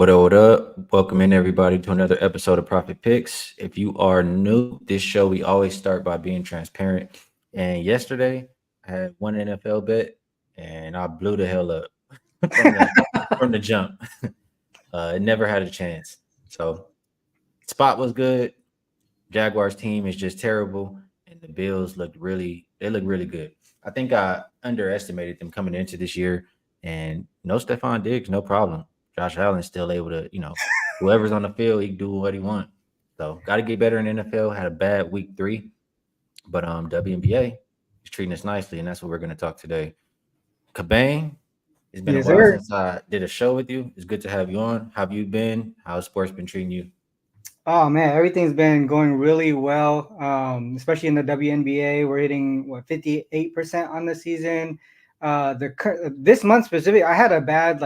What up? Welcome in everybody to another episode of Profit Picks. If you are new, this show we always start by being transparent. And yesterday I had one NFL bet and I blew the hell up from the jump. It never had a chance. So spot was good. Jaguars team is just terrible, and the Bills look really good. I think I underestimated them coming into this year, and no Stephon Diggs, no problem. Josh Allen's still able to, whoever's on the field, he can do what he want. So got to get better in the NFL. Had a bad week 3, but WNBA is treating us nicely, and that's what we're going to talk today. Cabang, it's been a Yes, while sir. since I did a show with you. It's good to have you on. How have you been? How's sports been treating you? Oh man, everything's been going really well. Especially in the WNBA, we're hitting 58% on the season. This month specifically, I had a bad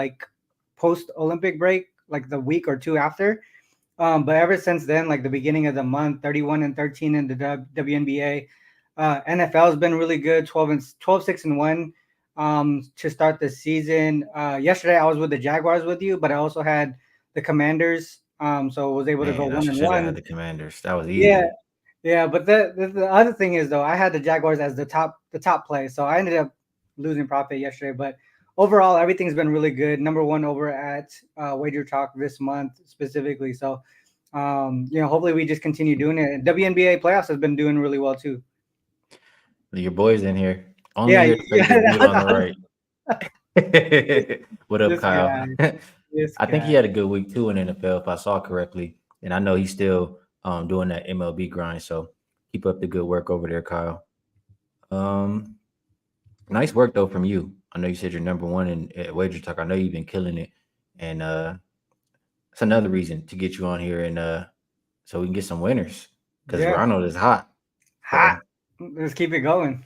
post Olympic break, like the week or two after. But ever since then, like the beginning of the month, 31-13 in the WNBA. NFL has been really good, 12-6-1 to start the season. Yesterday I was with the Jaguars with you, but I also had the Commanders. So was able to go Man, I one and should have had one. the Commanders. That was Yeah, easy. yeah. But the other thing is though, I had the Jaguars as the top play, so I ended up losing profit yesterday. But overall, everything's been really good. Number one over at Wagertalk this month specifically. So hopefully we just continue doing it. WNBA playoffs has been doing really well too. Your boy's in here. Only Yeah, your favorite mute on the right. What up, this Kyle? guy, this I think he guy. had a good week too in NFL, if I saw correctly. And I know he's still doing that MLB grind. So keep up the good work over there, Kyle. Um, Nice work though from you. I know you said you're number one in at Wager Talk. I know you've been killing it, and that's another reason to get you on here and so we can get some winners because Yeah, Ronald is hot. hot. So Let's keep it going.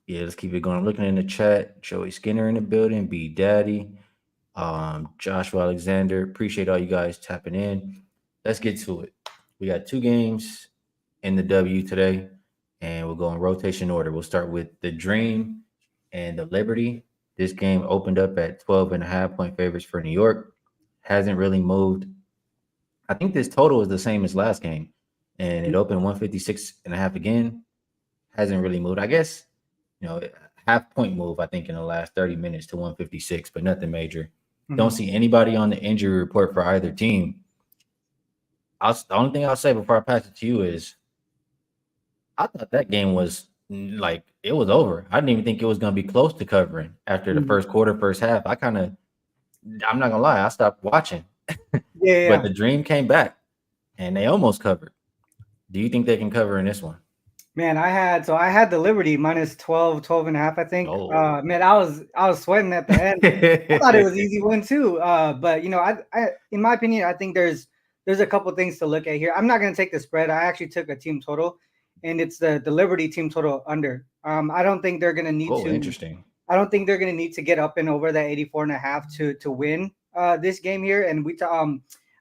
yeah, let's keep it going. I'm looking in the chat. Joey Skinner in the building. B Daddy. Joshua Alexander. Appreciate all you guys tapping in. Let's get to it. We got 2 games in the W today, and we'll go in rotation order. We'll start with the Dream and the Liberty. This game opened up at 12.5 point favorites for New York. Hasn't really moved. I think this total is the same as last game, and it opened 156.5 again. Hasn't really moved. I guess, half point move, I think, in the last 30 minutes to 156, but nothing major. Don't Mhm. see anybody on the injury report for either team. The only thing I'll say before I pass it to you is I thought that game was like it was over. I didn't even think it was going to be close to covering after the Mhm. first quarter, first half. I'm not gonna lie, I stopped watching, Yeah, but yeah. the Dream came back and they almost covered. Do you think they can cover in this one? Man, I had the Liberty minus 12 and a half, I think. Oh, Man, I was sweating at the end. I thought it was easy win too. But I in my opinion, I think there's a couple things to look at here. I'm not gonna take the spread. I actually took a team total, and it's the Liberty team total under. I don't think they're gonna need oh, to. interesting. I don't think they're going to need to get up and over that 84 and a half to win this game here. And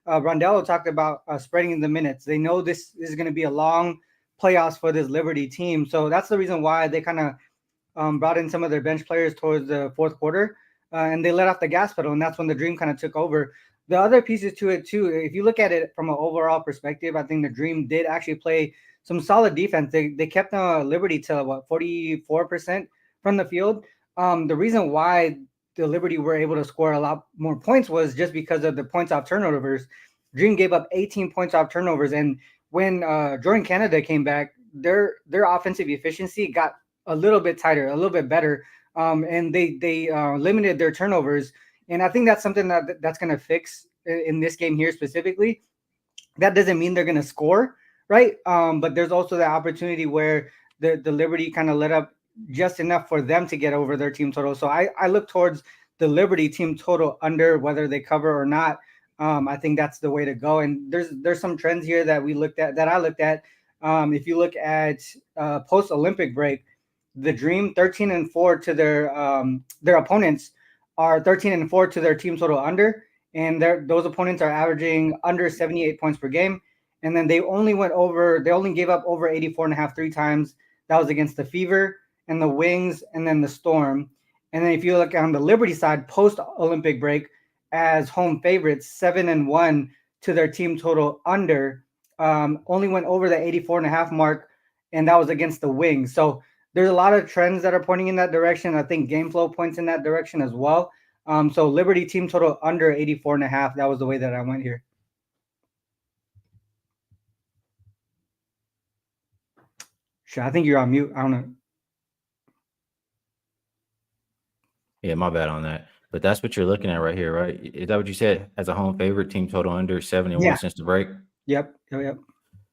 Rondello talked about spreading the minutes. They know this is going to be a long playoffs for this Liberty team, so that's the reason why they kind of brought in some of their bench players towards the fourth quarter, and they let off the gas pedal, and that's when the Dream kind of took over. The other pieces to it too, if you look at it from an overall perspective, I think the Dream did actually play some solid defense. They kept Liberty to what 44% from the field. The reason why the Liberty were able to score a lot more points was just because of the points off turnovers. Dream gave up 18 points off turnovers, and when Jordan Canada came back, their offensive efficiency got a little bit tighter, a little bit better, and they limited their turnovers. And I think that's something that's going to fix in this game here specifically. That doesn't mean they're going to score, right? But there's also the opportunity where the Liberty kind of let up just enough for them to get over their team total. So I look towards the Liberty team total under whether they cover or not. I think that's the way to go. And there's some trends here that we looked at that I looked at. If you look at post Olympic break, the Dream 13-4 to their opponents are 13-4 to their team total under, and those opponents are averaging under 78 points per game. And then they only gave up over 84 and a half 3 times. That was against the Fever and the Wings and then the Storm. And then if you look on the Liberty side, post Olympic break, as home favorites, 7-1 to their team total under. Only went over the 84.5 mark, and that was against the Wings. So there's a lot of trends that are pointing in that direction. I think game flow points in that direction as well. So Liberty team total under 84.5. That was the way that I went here. Sure, I think you're on mute. I don't know. Yeah, my bad on that. But that's what you're looking at right here, right? Is that what you said? As a home favorite, team total under 71 Yeah. since the break. Yep.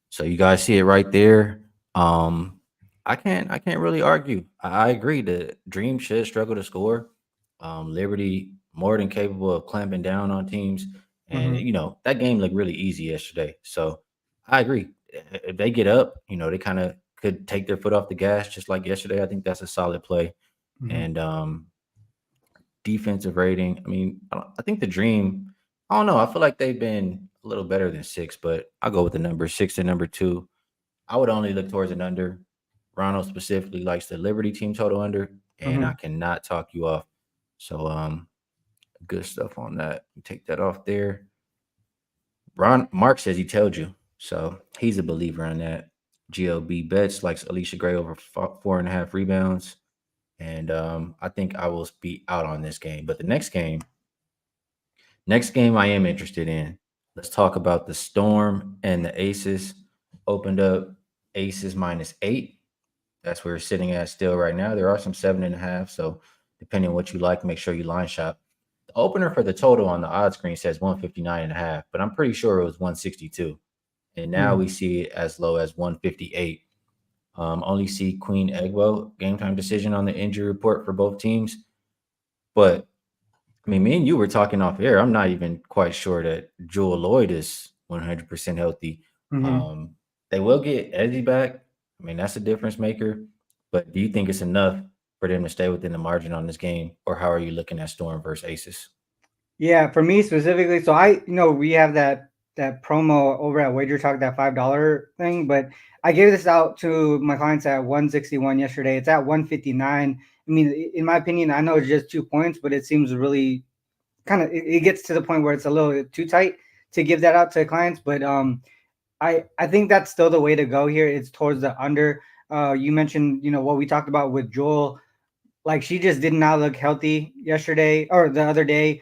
So you guys see it right there. Um, I can't really argue. I agree. The Dream should struggle to score. Liberty more than capable of clamping down on teams, and Hmm. that game looked really easy yesterday. So I agree. If they get up, they kind of could take their foot off the gas just like yesterday. I think that's a solid play. Hmm. And defensive rating. I mean, I think the Dream. I don't know. I feel like they've been a little better than 6, but I'll go with the number 6 and number 2. I would only look towards an under. Ronald specifically likes the Liberty team total under, and I Hmm. cannot talk you off. So good stuff on that. Take that off there. Mark says he told you. So he's a believer in that. GLB bets likes Alicia Gray over 4.5 rebounds. And I think I will be out on this game. But the next game I am interested in. Let's talk about the Storm and the Aces. Opened up Aces -8. That's where we're sitting at still right now. There are some 7.5. So depending on what you like, make sure you line shop. The opener for the total on the odd screen says 159.5, but I'm pretty sure it was 162. And now we Hmm. see it as low as 158. Only see Queen Egbo game time decision on the injury report for both teams. But I mean, me and you were talking off air. I'm not even quite sure that Jewel Lloyd is 100% healthy. Hmm. Um, they will get Ezzy back. I mean, that's a difference maker. But do you think it's enough for them to stay within the margin on this game, or how are you looking at Storm versus Aces? Yeah, for me specifically, so we have that promo over at Wagertalk, that $5 thing, but I gave this out to my clients at 161 yesterday. It's at 159. I mean, in my opinion, I know it's just 2 points, but it seems really kind of it gets to the point where it's a little too tight to give that out to clients. But I think that's still the way to go here. It's towards the under. You mentioned, what we talked about with Joel, like she just did not look healthy yesterday or the other day.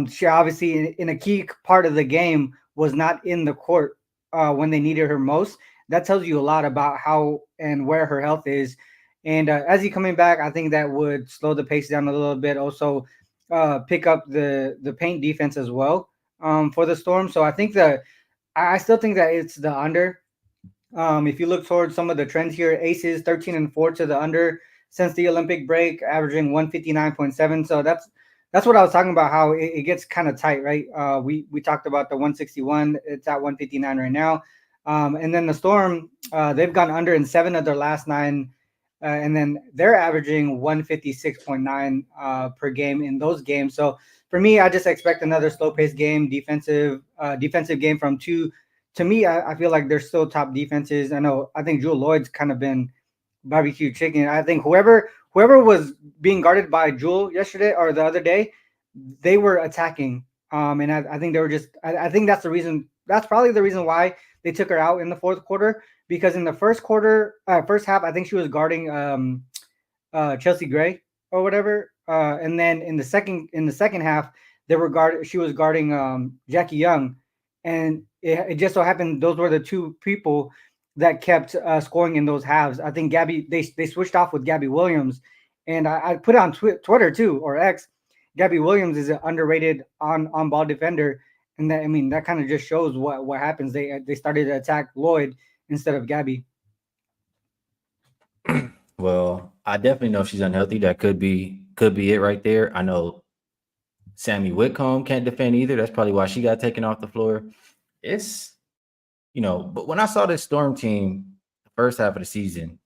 She obviously in a key part of the game was not in the court when they needed her most. That tells you a lot about how and where her health is. And as he coming back, I think that would slow the pace down a little bit. Also, pick up the paint defense as well for the Storm. So I think that I still think that it's the under. If you look towards some of the trends here, Aces 13-4 to the under since the Olympic break, averaging 159.7. So that's what I was talking about. How it gets kind of tight, right? We talked about the 161. It's at 159 right now. And then the Storm, they've gone under in 7 of their last 9, and then they're averaging 156.9 per game in those games. So for me, I just expect another slow-paced game, defensive game from two. To me, I feel like they're still top defenses. I think Jewel Lloyd's kind of been barbecue chicken. I think whoever was being guarded by Jewel yesterday or the other day, they were attacking. And I think they were just. I think that's the reason. That's probably the reason why they took her out in the fourth quarter. Because in the first half, I think she was guarding Chelsea Gray or whatever. And then in the second half, she was guarding Jackie Young, and it just so happened those were the two people that kept scoring in those halves. I think Gabby they switched off with Gabby Williams, and I put it on Twitter too or X. Gabby Williams is an underrated on ball defender, and that kind of just shows what happens. They started to attack Lloyd instead of Gabby. Well, I definitely know she's unhealthy. That could be it right there. I know Sammy Whitcomb can't defend either. That's probably why she got taken off the floor. It's but when I saw this Storm team the first half of the season,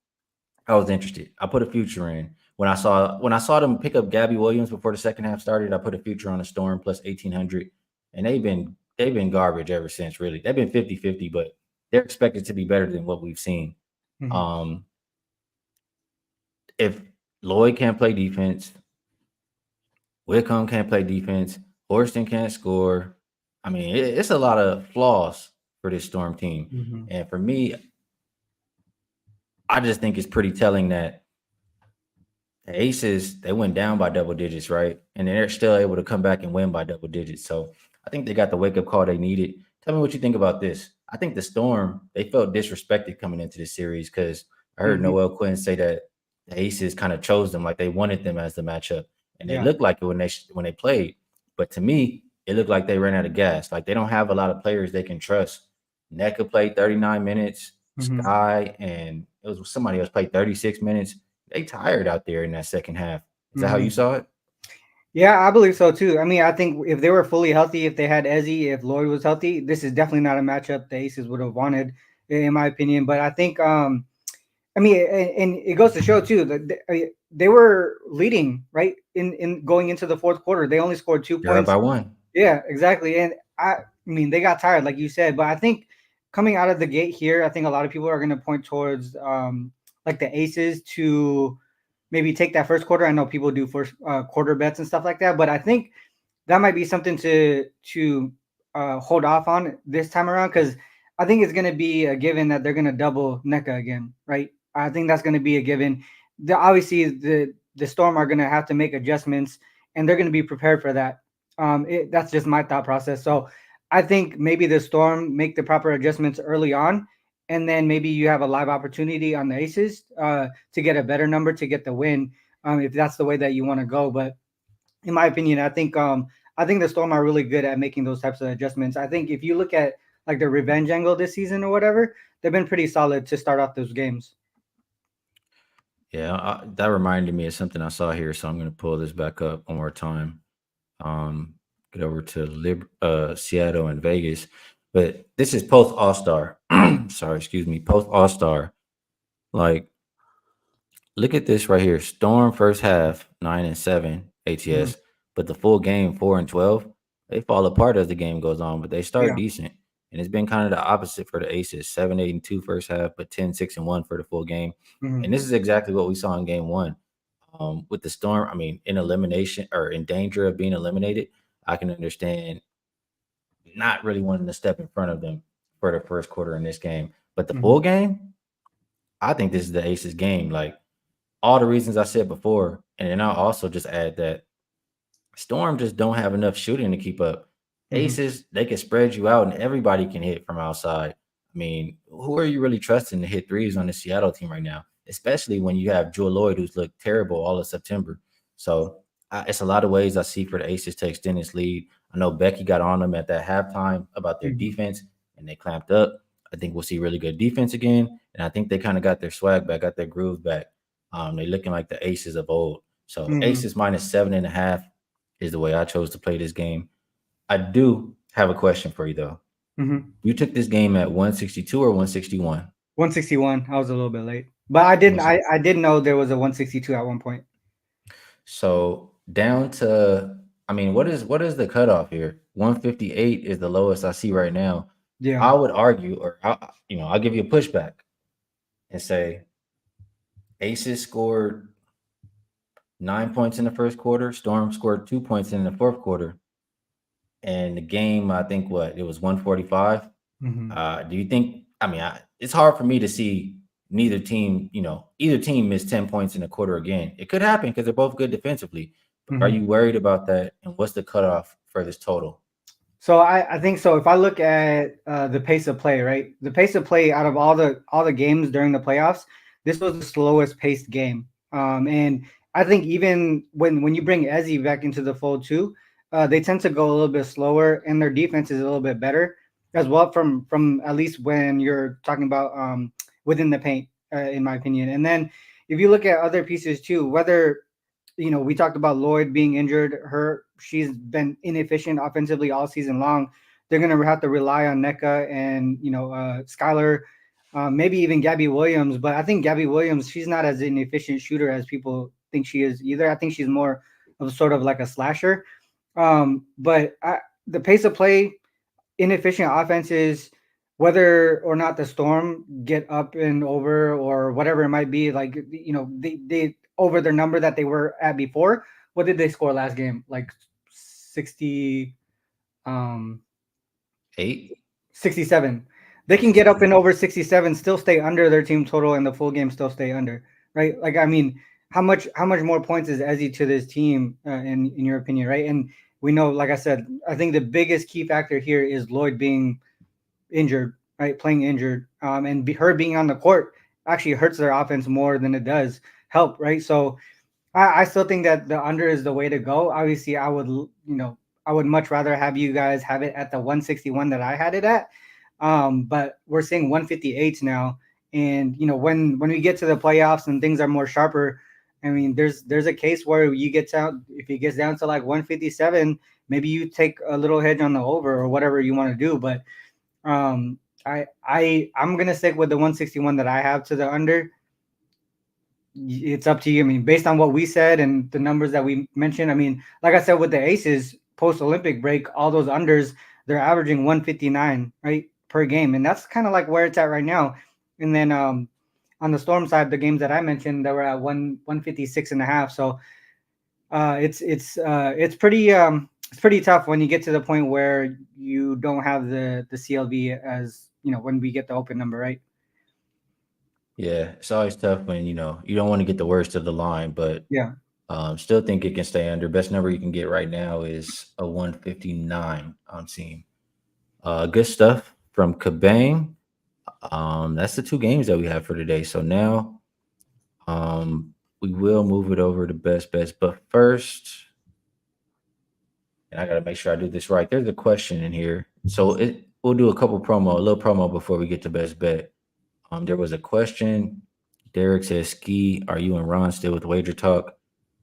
I was interested. I put a future in. When I saw them pick up Gabby Williams before the second half started, I put a future on the Storm plus 1800. And they've been garbage ever since, really. They've been 50-50, but they're expected to be better than what we've seen. Mhm. Um, if Lloyd can't play defense, Whitcomb can't play defense. Houston can't score. I mean, it's a lot of flaws for this Storm team. Mm-hmm. And for me, I just think it's pretty telling that the Aces, they went down by double digits, right? And they're still able to come back and win by double digits. So I think they got the wake up call they needed. Tell me what you think about this. I think the Storm, they felt disrespected coming into the series because I heard Mm-hmm. Noel Quinn say that the Aces kind of chose them, like they wanted them as the matchup. And they Yeah. looked like it when they played. But to me, it looked like they ran out of gas. Like they don't have a lot of players they can trust. NECA played 39 minutes, Mm-hmm. Sky, and it was somebody else played 36 minutes. They tired out there in that second half. Is that how you Mm-hmm. saw it? Yeah, I believe so too. I mean, I think if they were fully healthy, if they had Ezzy, if Lloyd was healthy, this is definitely not a matchup the Aces would have wanted, in my opinion. But I think, I mean, and it goes to show too that they were leading right in going into the fourth quarter. They only scored two They're up points. by one. Yeah, exactly. And I mean, they got tired, like you said. But I think coming out of the gate here, I think a lot of people are going to point towards like the Aces to maybe take that first quarter. I know people do first quarter bets and stuff like that, but I think that might be something to hold off on this time around because I think it's going to be a given that they're going to double NECA again, right? I think that's going to be a given. Obviously, the Storm are going to have to make adjustments, and they're going to be prepared for that. That's just my thought process. So I think maybe the Storm make the proper adjustments early on, and then maybe you have a live opportunity on the Aces to get a better number to get the win, if that's the way that you want to go. But in my opinion, I think the Storm are really good at making those types of adjustments. I think if you look at like the revenge angle this season or whatever, they've been pretty solid to start off those games. Yeah, that reminded me of something I saw here, so I'm going to pull this back up one more time. Um, get over to Seattle and Vegas, but this is post All Star. Sorry, excuse me, post All Star. Like, look at this right here. Storm first half 9-7 Mhm. ATS, but the full game 4-12. They fall apart as the game goes on, but they start Yeah. decent. And it's been kind of the opposite for the Aces 7-8-2 first half, but 10-6-1 for the full game. Hmm. And this is exactly what we saw in game one. With the Storm, I mean, in elimination or in danger of being eliminated, I can understand not really wanting to step in front of them for the first quarter in this game. But the Hmm. full game, I think this is the Aces game. Like, all the reasons I said before, and then I'll also just add that Storm just don't have enough shooting to keep up. Hmm. Aces, they can spread you out and everybody can hit from outside. I mean, who are you really trusting to hit threes on the Seattle team right now? Especially when you have Jewel Lloyd, who's looked terrible all of September. So it's a lot of ways I see for the Aces to extend this lead. I know Becky got on them at that halftime about their Hmm. defense, and they clamped up. I think we'll see really good defense again, and I think they kind of got their swag back, got their groove back. They're looking like the Aces of old. So Hmm. Aces minus 7.5 is the way I chose to play this game. I do have a question for you though. Hmm. You took this game at 162 or 161? 161. I was a little bit late, but I didn't. I did know there was a 162 at one point. So down to, I mean, what is the cutoff here? 158 is the lowest I see right now. Yeah. I would argue, or I'll give you a pushback and say Aces scored 9 points in the first quarter. Storm scored 2 points in the fourth quarter, and the game, I think, what it was 145. Hmm. Do you think? I mean, it's hard for me to see neither team. Either team miss 10 points in a quarter again. It could happen because they're both good defensively. But are Hmm. you worried about that? And what's the cutoff for this total? So I think so. If I look at the pace of play, right, the pace of play out of all the games during the playoffs, this was the slowest paced game. And I think even when you bring Ezzy back into the fold too, they tend to go a little bit slower, and their defense is a little bit better as well. From at least when you're talking about within the paint, in my opinion. And then if you look at other pieces too, whether we talked about Lloyd being injured. She's been inefficient offensively all season long. They're gonna have to rely on NECA and Skylar, maybe even Gabby Williams. But I think Gabby Williams, she's not as an efficient shooter as people think she is either. I think she's more of sort of like a slasher. The pace of play, inefficient offenses, whether or not the Storm get up and over or whatever it might be, like they over their number that they were at before. What did they score last game? Like 60, um, Eight. 67. They Oh, can get up 67. and over 67, still stay under their team total, and the full game still stay under, right? Like, I mean, how much more points is Ezzy to this team, in your opinion, right? And we know, like I said, I think the biggest key factor here is Lloyd being injured, right? Playing injured, and her being on the court actually hurts their offense more than it does help, right? So I still think that the under is the way to go. Obviously, I would much rather have you guys have it at the 161 that I had it at. But we're seeing 158 now. And when we get to the playoffs and things are more sharper, I mean, there's a case where you get down, if it gets down to like 157, maybe you take a little hedge on the over or whatever you want to do. But I'm gonna stick with the 161 that I have to the under. It's up to you. I mean, based on what we said and the numbers that we mentioned, I mean, like I said, with the Aces post Olympic break, all those unders, they're averaging 159, right, per game. And that's kind of like where it's at right now. And then on the Storm side, the games that I mentioned, they were at 156 and a half. So it's pretty tough when you get to the point where you don't have the CLV, as when we get the open number, right? Yeah, it's always tough when you don't want to get the worst of the line, but Yeah. still think it can stay under. Best number you can get right now is a 159. I'm seeing. Good stuff from Cabang. That's the two games that we have for today. So now, we will move it over to best bets. But first, and I gotta make sure I do this right. There's a question in here, so we'll do a little promo before we get to best bet. There was a question. Derek says, "Skee, are you and Ron still with Wagertalk?"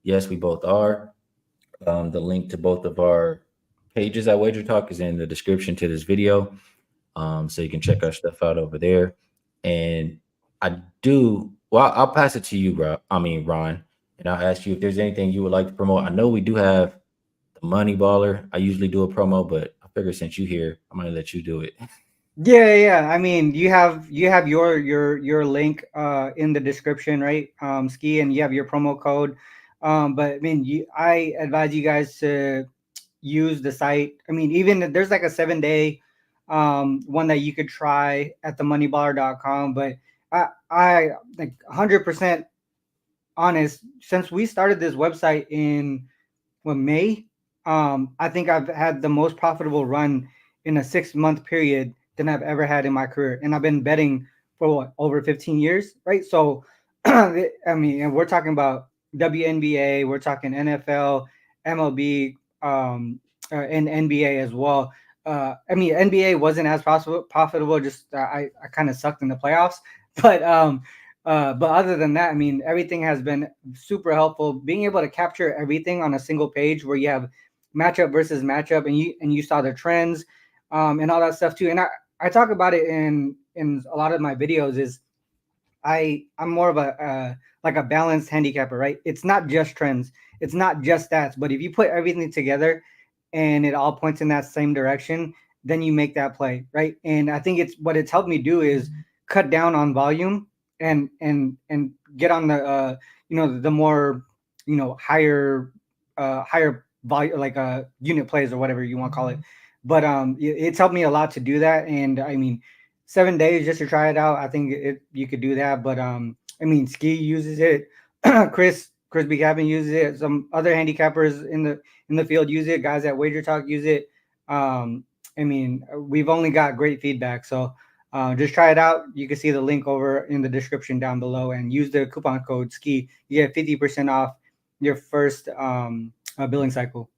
Yes, we both are. The link to both of our pages at Wagertalk is in the description to this video. So you can check our stuff out over there. And I do. Well, I'll pass it to you, bro. I mean, Ron, and I'll ask you if there's anything you would like to promote. I know we do have the Money Baller. I usually do a promo, but I figure since you here, I'm gonna let you do it. Yeah, yeah. I mean, you have your link in the description, right? Ski, and you have your promo code. But I mean, I advise you guys to use the site. I mean, even there's like a 7-day one that you could try at themoneyballer.com. But I like 100% honest, since we started this website in May, I think I've had the most profitable run in a 6-month period than I've ever had in my career. And I've been betting for what, over 15 years, right? So, I mean, and we're talking about WNBA, we're talking NFL, MLB, and NBA as well. I mean, NBA wasn't as profitable. Just I kind of sucked in the playoffs, but but other than that, I mean, everything has been super helpful. Being able to capture everything on a single page where you have matchup versus matchup, and you saw the trends, and all that stuff too. And I talk about it in a lot of my videos. Is I'm more of a like a balanced handicapper, right? It's not just trends, it's not just stats, but if you put everything together and it all points in that same direction, then you make that play, right? And I think it's helped me do is cut down on volume and get on the the more higher higher volume, like unit plays or whatever you want to call it. But it's helped me a lot to do that. And I mean, 7 days just to try it out, I think you could do that. But I mean, Skee uses it. Chris B. Cabin uses it. Some other handicappers in the field use it. Guys at Wager Talk use it. I mean, we've only got great feedback. So just try it out. You can see the link over in the description down below, and use the coupon code Skee. You get 50% off your first billing cycle.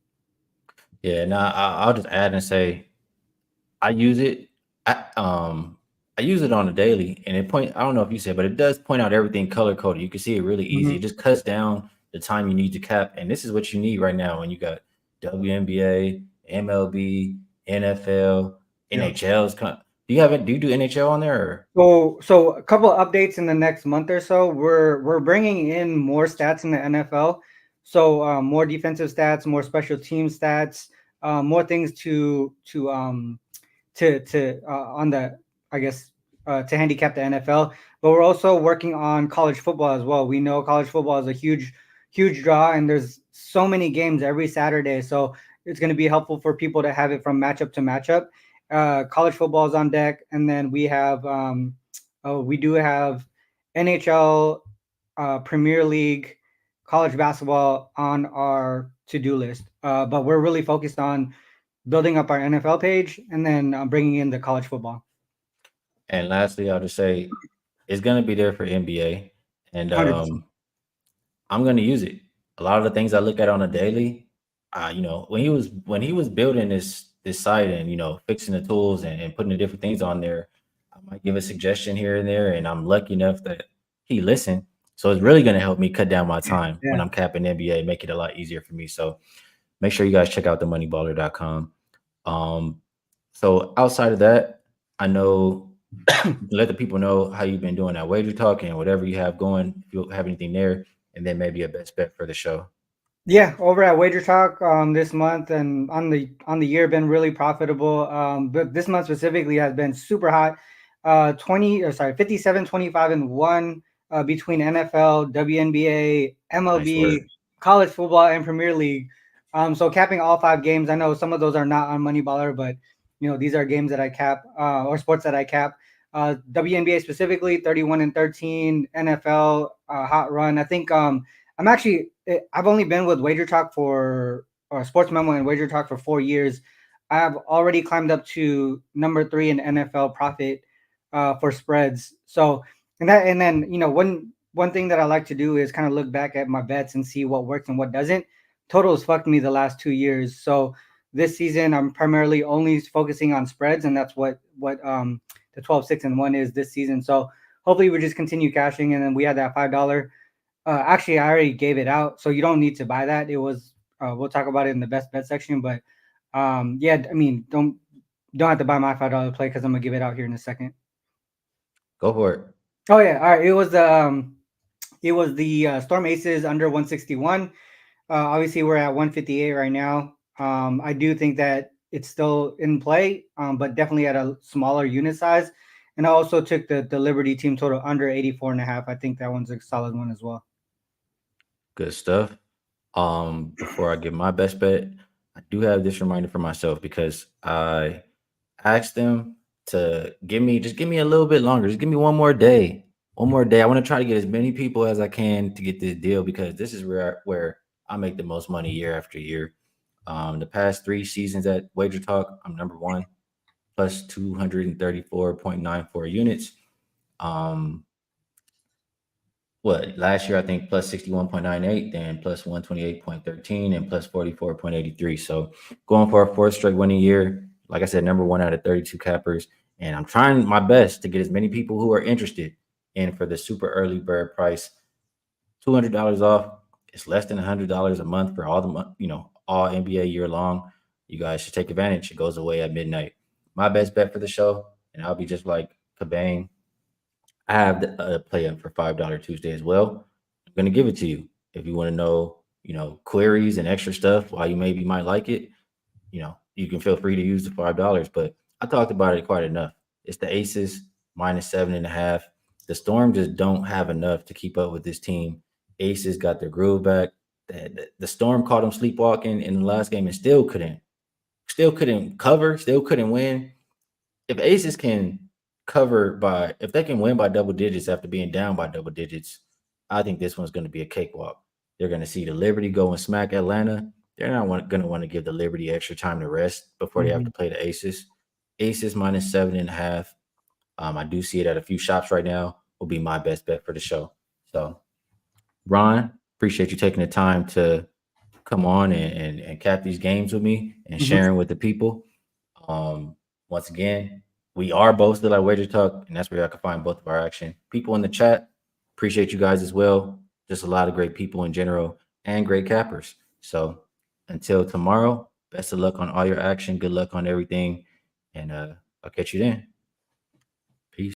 Yeah, now I'll just add and say I use it. I use it on a daily, and it point. I don't know if you said, but it does point out everything color coded. You can see it really easy. It Mhm. just cuts down the time you need to cap, and this is what you need right now when you got WNBA, MLB, NFL, Yeah. NHL's. Do you have it? Do you do NHL on there? Or? So a couple of updates in the next month or so. We're bringing in more stats in the NFL. So more defensive stats, more special team stats, more things to on the, I guess, to handicap the NFL. But we're also working on college football as well. We know college football is a huge draw, and there's so many games every Saturday. So it's going to be helpful for people to have it from matchup to matchup. College football is on deck, and then we do have NHL, Premier League, college basketball on our to-do list. But we're really focused on building up our NFL page and then bringing in the college football. And lastly, I'll just say it's gonna be there for NBA, and 100%. I'm gonna use it. A lot of the things I look at on a daily, when he was building this site and fixing the tools and putting the different things on there, I might give a suggestion here and there, and I'm lucky enough that he listened. So it's really gonna help me cut down my time when Yeah. I'm capping NBA, make it a lot easier for me. So make sure you guys check out themoneyballer.com. Um, so outside of that, I know let the people know how you've been doing at Wager Talk and whatever you have going. If you have anything there, and then maybe a best bet for the show. Yeah, over at Wagertalk this month and on the year been really profitable. But this month specifically has been super hot. 20 or sorry, 57, 25 and 1 between NFL, WNBA, Nice MLB, work. college football and Premier League. So capping all 5 games. I know some of those are not on Money Baller, but these are games that I cap or sports that I cap. WNBA specifically 31 and 13, NFL hot run. I think I've only been with Wager Talk for or Sports Memo and Wager Talk for 4 years. I've already climbed up to number 3 in NFL profit for spreads. So and then one thing that I like to do is kind of look back at my bets and see what works and what doesn't. Totals fucked me the last 2 years. So this season I'm primarily only focusing on spreads, and that's what the 12-6-1 is this season. So hopefully we just continue cashing, and then we had that $5. Actually, I already gave it out, so you don't need to buy that. It was we'll talk about it in the best bet section, but yeah, I mean, don't have to buy my $5 play because I'm gonna give it out here in a second. Go for it. Oh yeah, all right. It was the Storm Aces under 161. Obviously, we're at 158 right now. I do think that it's still in play, but definitely at a smaller unit size. And I also took the Liberty team total under 84 and a half. I think that one's a solid one as well. Good stuff. Before I give my best bet, I do have this reminder for myself because I asked them to give me a little bit longer. Just give me one more day. One more day. I want to try to get as many people as I can to get this deal because this is where I make the most money year after year. The past 3 seasons at Wager Talk, I'm number one, plus 234.94 units. Um, what last year I think plus 61.98, then plus 128.13, and plus 44.83. So going for a fourth straight winning year. Like I said, number one out of 32 cappers. And I'm trying my best to get as many people who are interested in for the super early bird price. $200 off. It's less than $100 a month for all the month, all NBA year long. You guys should take advantage. It goes away at midnight. My best bet for the show, and I'll be just like Cabang. I have a play up for $5 Tuesday as well. I'm gonna give it to you if you want to know, queries and extra stuff. Why you maybe might like it, you can feel free to use the $5. But I talked about it quite enough. It's the Aces minus 7.5. The Storm just don't have enough to keep up with this team. Aces got their groove back. The Storm caught them sleepwalking in the last game and still couldn't cover, still couldn't win. If Aces can if they can win by double digits after being down by double digits, I think this one's going to be a cakewalk. They're going to see the Liberty go and smack Atlanta. They're not going to want to give the Liberty extra time to rest before they have Mhm. to play the Aces. Aces minus 7.5. I do see it at a few shops right now. Will be my best bet for the show. So, Ron, appreciate you taking the time to come on and cap these games with me and Mhm. sharing with the people. Um, Once again, we are both still at Wager Talk, and that's where I can find both of our action. People in the chat, appreciate you guys as well. Just a lot of great people in general and great cappers. So until tomorrow, best of luck on all your action. Good luck on everything. And I'll catch you then.